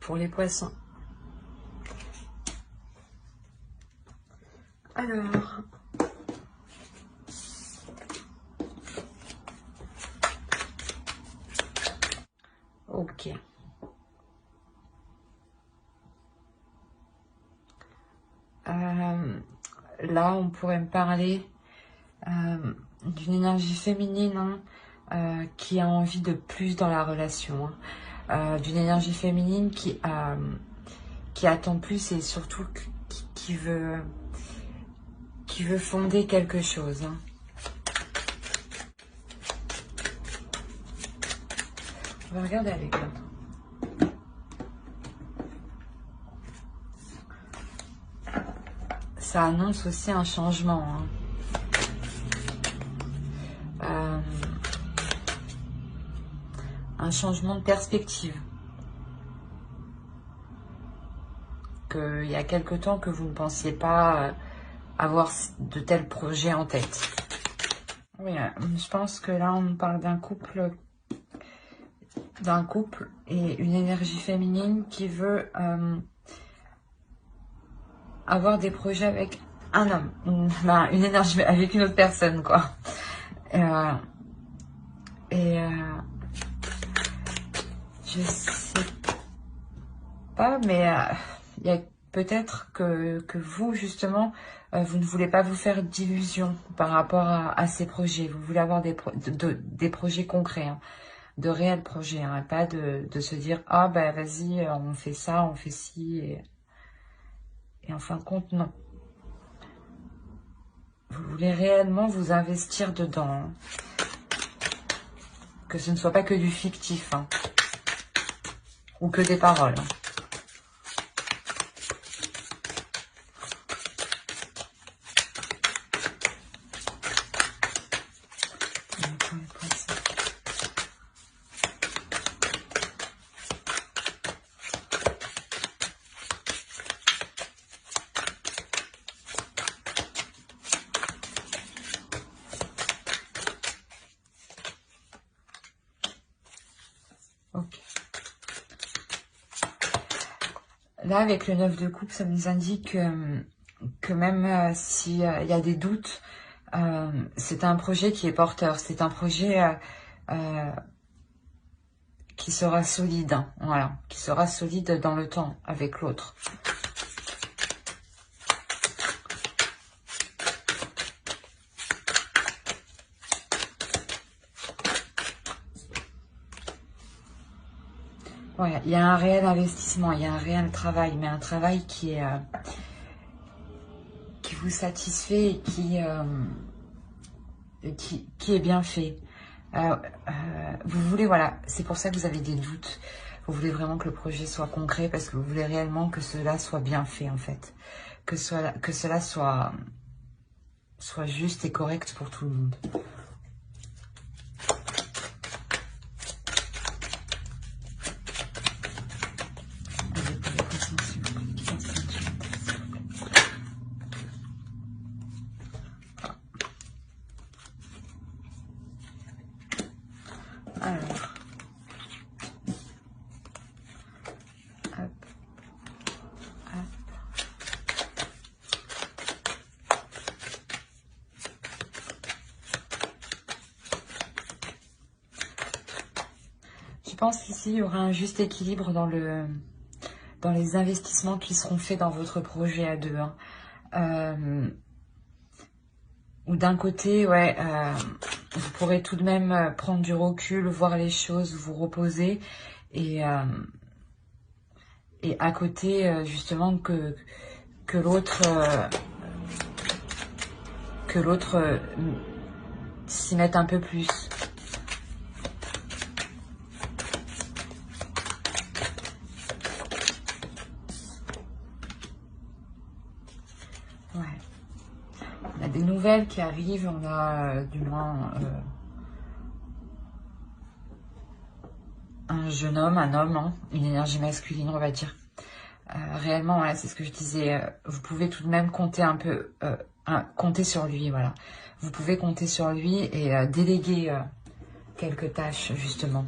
pour les poissons. Alors, ok. Là, on pourrait me parler d'une énergie féminine qui a envie de plus dans la relation. D'une énergie féminine qui attend plus et surtout qui veut fonder quelque chose. On va regarder avec l'autre. Ça annonce aussi un changement. Un changement de perspective. Il y a quelque temps que vous ne pensiez pas avoir de tels projets en tête. Oui, je pense que là, on parle d'un couple et une énergie féminine qui veut avoir des projets avec un homme, une énergie avec une autre personne, quoi. Je sais pas, mais il y a peut-être que vous, justement, vous ne voulez pas vous faire d'illusions par rapport à ces projets. Vous voulez avoir des projets concrets, hein, de réels projets, hein, pas de se dire « Ah, ben vas-y, on fait ça, on fait ci. » Et en fin de compte, non. Vous voulez réellement vous investir dedans. Hein. Que ce ne soit pas que du fictif, hein, ou que des paroles. Hein. Ok. Là, avec le 9 de coupe, ça nous indique que même s'il y a des doutes, c'est un projet qui est porteur. C'est un projet qui sera solide. Hein, voilà, qui sera solide dans le temps avec l'autre. Ouais, il y a un réel investissement, il y a un réel travail, mais un travail qui vous satisfait et qui est bien fait. Vous voulez, voilà, c'est pour ça que vous avez des doutes. Vous voulez vraiment que le projet soit concret parce que vous voulez réellement que cela soit bien fait, en fait. Que cela soit juste et correct pour tout le monde. Alors, hop, hop. Je pense qu'ici, il y aura un juste équilibre dans les investissements qui seront faits dans votre projet à deux. Hein. Ou d'un côté, ouais, vous pourrez tout de même prendre du recul, voir les choses, vous reposer. Et à côté, justement, que l'autre s'y mette un peu plus. Ouais. On a des nouvelles qui arrivent, on a du moins un jeune homme, un homme, hein, une énergie masculine, on va dire. Réellement, voilà, c'est ce que je disais, vous pouvez tout de même compter un peu, compter sur lui, voilà. Vous pouvez compter sur lui et déléguer quelques tâches, justement.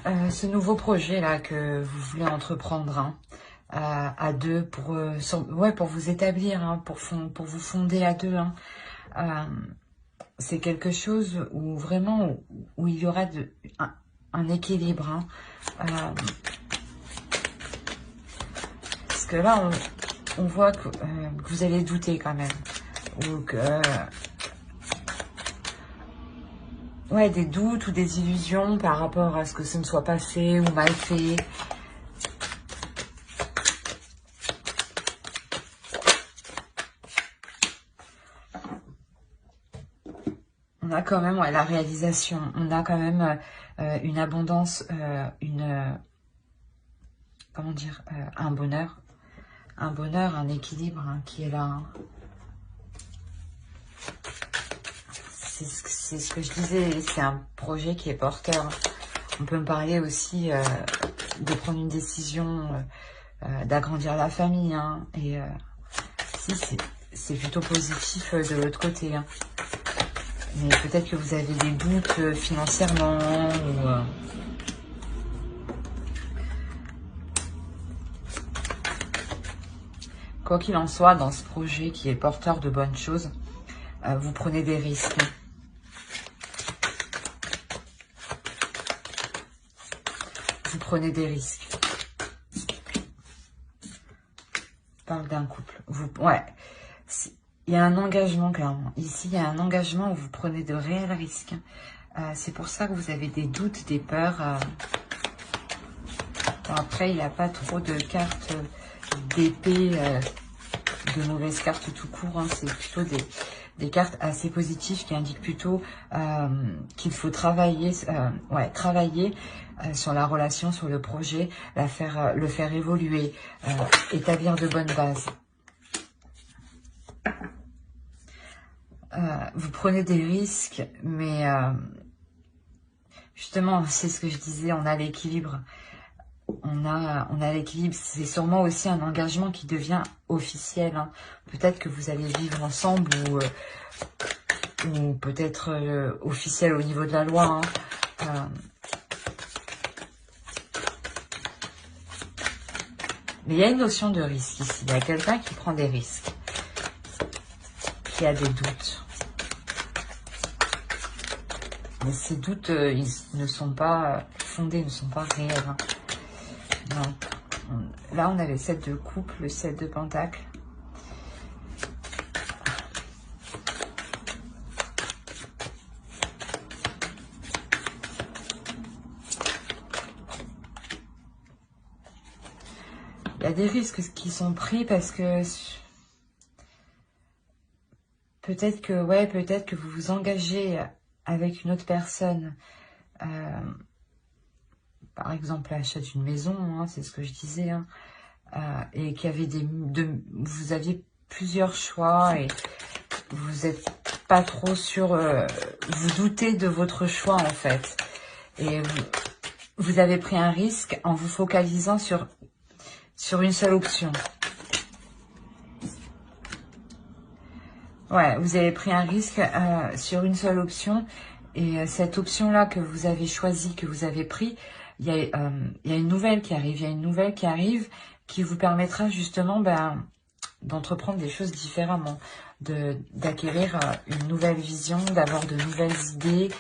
ce nouveau projet là que vous voulez entreprendre hein, à deux pour, pour vous établir, hein, pour vous fonder à deux. Hein. C'est quelque chose où vraiment où il y aura un équilibre. Hein. Parce que là, on voit que vous allez douter quand même. Ou que... ouais, des doutes ou des illusions par rapport à ce que ce ne soit pas fait ou mal fait. On a quand même la réalisation. On a quand même une abondance, comment dire, un bonheur. Un bonheur, un équilibre hein, qui est là. Hein. C'est ce que je disais, c'est un projet qui est porteur. On peut me parler aussi de prendre une décision, d'agrandir la famille. Hein, et si, c'est plutôt positif de l'autre côté. Hein. Mais peut-être que vous avez des doutes financièrement ou... Quoi qu'il en soit, dans ce projet qui est porteur de bonnes choses, vous prenez des risques. Vous prenez des risques. Je parle d'un couple. Ouais. Il y a un engagement, clairement. Ici, il y a un engagement où vous prenez de réels risques. C'est pour ça que vous avez des doutes, des peurs. Bon, après, il n'y a pas trop de cartes d'épée, de mauvaises cartes tout court. Hein. C'est plutôt des cartes assez positives qui indiquent plutôt qu'il faut travailler, travailler sur la relation, sur le projet, le faire évoluer, établir de bonnes bases. Vous prenez des risques, mais justement, c'est ce que je disais, on a l'équilibre. On a l'équilibre. C'est sûrement aussi un engagement qui devient officiel. Hein. Peut-être que vous allez vivre ensemble ou peut-être officiel au niveau de la loi. Hein. Mais il y a une notion de risque ici. Il y a quelqu'un qui prend des risques, qui a des doutes. Mais ces doutes, ils ne sont pas fondés, ils ne sont pas réels. Hein. Non. Là, on a le 7 de coupe, le 7 de pentacle. Il y a des risques qui sont pris parce que peut-être que vous vous engagez avec une autre personne, par exemple l'achat d'une maison, hein, c'est ce que je disais, hein, et qu'il y avait vous aviez plusieurs choix et vous n'êtes pas trop sûr, vous doutez de votre choix en fait, et vous avez pris un risque en vous focalisant sur une seule option. Ouais, vous avez pris un risque sur une seule option. Et cette option-là que vous avez choisie, que vous avez pris, il y a une nouvelle qui arrive. Il y a une nouvelle qui arrive qui vous permettra justement d'entreprendre des choses différemment, d'acquérir une nouvelle vision, d'avoir de nouvelles idées.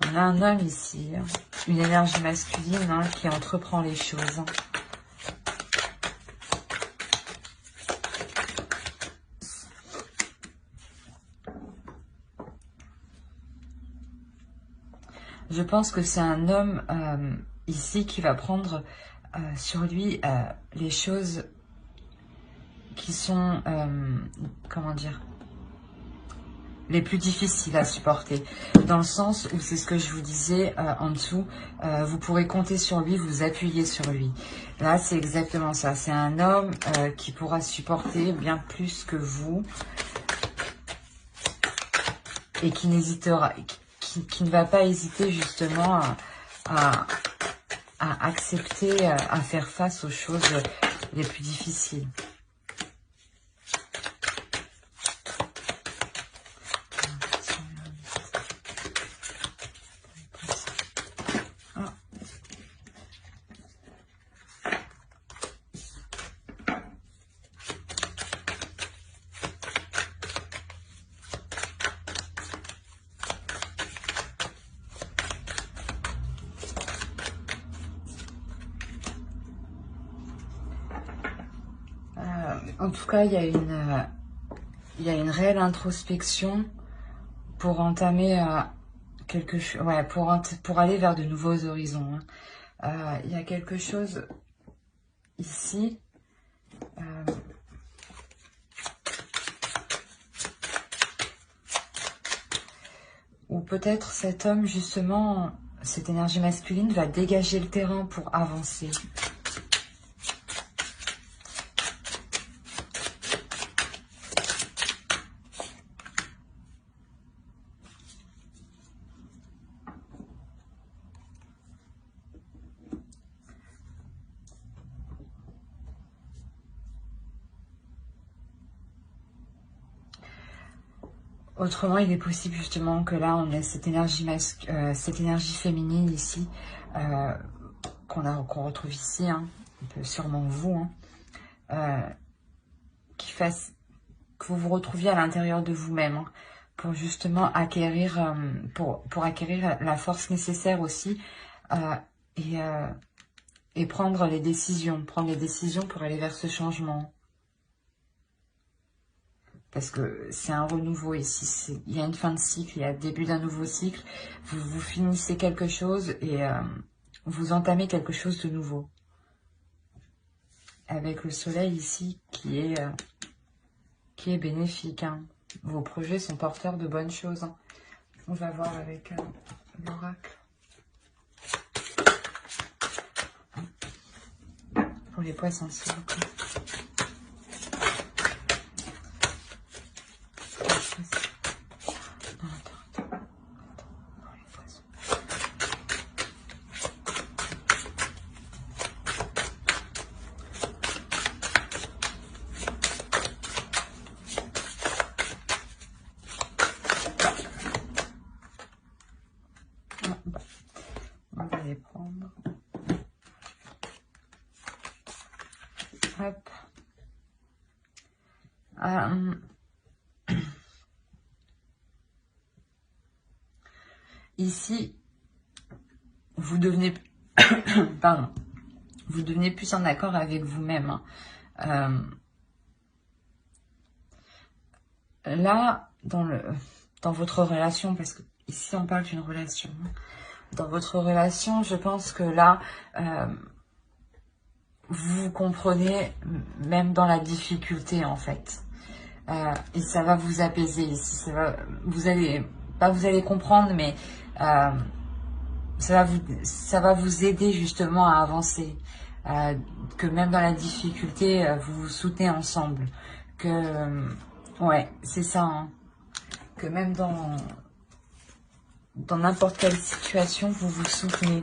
On a un homme ici, une énergie masculine hein, qui entreprend les choses. Hein. Je pense que c'est un homme ici qui va prendre sur lui les choses qui sont, comment dire, les plus difficiles à supporter. Dans le sens où c'est ce que je vous disais en dessous, vous pourrez compter sur lui, vous appuyer sur lui. Là, c'est exactement ça. C'est un homme qui pourra supporter bien plus que vous et qui n'hésitera, qui ne va pas hésiter justement à accepter, à faire face aux choses les plus difficiles. En tout cas, il y a une réelle introspection pour entamer quelque chose, ouais, pour aller vers de nouveaux horizons. Hein. Il y a quelque chose ici. Ou peut-être cet homme, justement, cette énergie masculine va dégager le terrain pour avancer. Autrement, il est possible justement que là, on ait cette énergie féminine ici, qu'on retrouve ici, hein, un peu sûrement vous, hein, qui fasse que vous vous retrouviez à l'intérieur de vous-même, hein, pour justement acquérir, pour acquérir la force nécessaire aussi, et prendre les décisions pour aller vers ce changement. Parce que c'est un renouveau ici, il y a une fin de cycle, il y a le début d'un nouveau cycle, vous finissez quelque chose et vous entamez quelque chose de nouveau. Avec le soleil ici qui est bénéfique. Hein. Vos projets sont porteurs de bonnes choses. Hein. On va voir avec l'oracle. Pour les poissons, s'il vous plaît. On va les prendre. Hop. Ici, vous devenez, pardon, vous devenez plus en accord avec vous-même. Hein. Là, dans votre relation, parce que ici on parle d'une relation, hein, dans votre relation, je pense que là, vous comprenez, même dans la difficulté en fait. Et ça va vous apaiser ici. Vous allez comprendre, mais ça va vous aider justement à avancer. Que même dans la difficulté, vous vous soutenez ensemble. Ouais, c'est ça. Hein. Que même dans n'importe quelle situation, vous vous soutenez.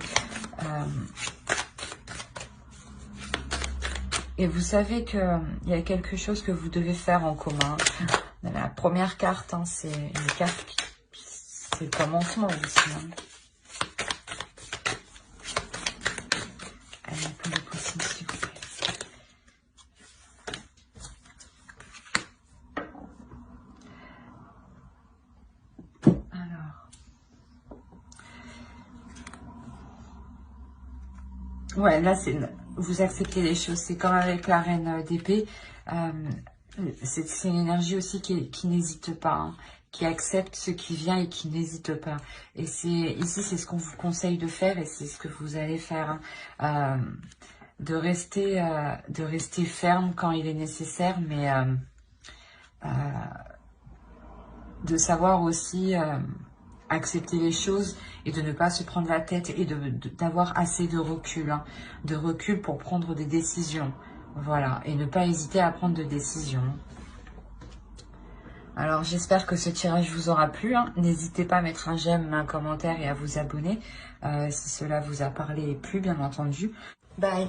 Et vous savez qu'il y a quelque chose que vous devez faire en commun. La première carte, hein, c'est une carte c'est le commencement aussi. Hein. Allez, un peu de poisson, s'il vous plaît. Ouais, là, vous acceptez les choses. C'est comme avec la reine d'épée. C'est une énergie aussi qui n'hésite pas, hein, qui accepte ce qui vient et qui n'hésite pas. Et ici, c'est ce qu'on vous conseille de faire et c'est ce que vous allez faire. Hein. De rester ferme quand il est nécessaire, mais de savoir aussi... accepter les choses et de ne pas se prendre la tête et d'avoir assez de recul, hein, pour prendre des décisions, voilà, et ne pas hésiter à prendre des décisions. Alors j'espère que ce tirage vous aura plu, hein. N'hésitez pas à mettre un j'aime, un commentaire et à vous abonner si cela vous a parlé et plu, bien entendu. Bye.